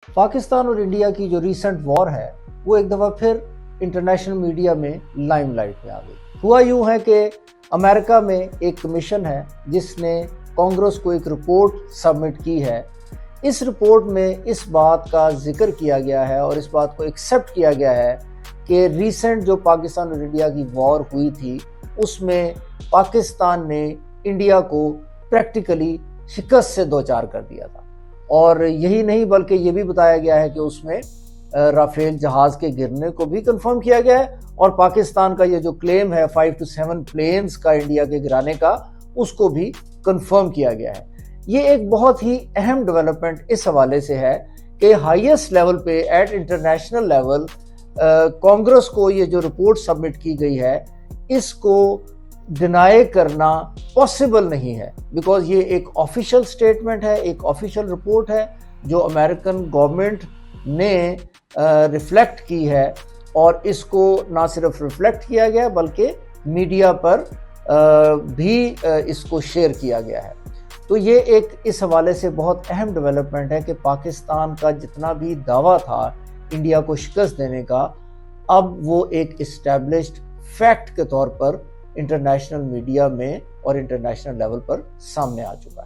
پاکستان اور انڈیا کی جو ریسنٹ وار ہے وہ ایک دفعہ پھر انٹرنیشنل میڈیا میں لائم لائٹ میں آ گئی۔ ہوا یوں ہے کہ امریکہ میں ایک کمیشن ہے جس نے کانگریس کو ایک رپورٹ سبمٹ کی ہے۔ اس رپورٹ میں اس بات کا ذکر کیا گیا ہے اور اس بات کو ایکسیپٹ کیا گیا ہے کہ ریسنٹ جو پاکستان اور انڈیا کی وار ہوئی تھی اس میں پاکستان نے انڈیا کو پریکٹیکلی شکست سے دوچار کر دیا تھا، اور یہی نہیں بلکہ یہ بھی بتایا گیا ہے کہ اس میں رافیل جہاز کے گرنے کو بھی کنفرم کیا گیا ہے، اور پاکستان کا یہ جو کلیم ہے 5 to 7 پلینز کا انڈیا کے گرانے کا اس کو بھی کنفرم کیا گیا ہے۔ یہ ایک بہت ہی اہم ڈیولپمنٹ اس حوالے سے ہے کہ ہائیسٹ لیول پہ ایٹ انٹرنیشنل لیول کانگریس کو یہ جو رپورٹ سبمٹ کی گئی ہے اس کو ڈینائی کرنا پاسبل نہیں ہے، بیکاز یہ ایک آفیشیل سٹیٹمنٹ ہے، ایک آفیشیل رپورٹ ہے جو امریکن گورنمنٹ نے ریفلیکٹ کی ہے، اور اس کو نہ صرف ریفلیکٹ کیا گیا بلکہ میڈیا پر بھی اس کو شیئر کیا گیا ہے۔ تو یہ ایک اس حوالے سے بہت اہم ڈیولپمنٹ ہے کہ پاکستان کا جتنا بھی دعویٰ تھا انڈیا کو شکست دینے کا، اب وہ ایک اسٹیبلشڈ فیکٹ کے طور پر انٹرنیشنل میڈیا میں اور انٹرنیشنل لیول پر سامنے آ چکا ہے۔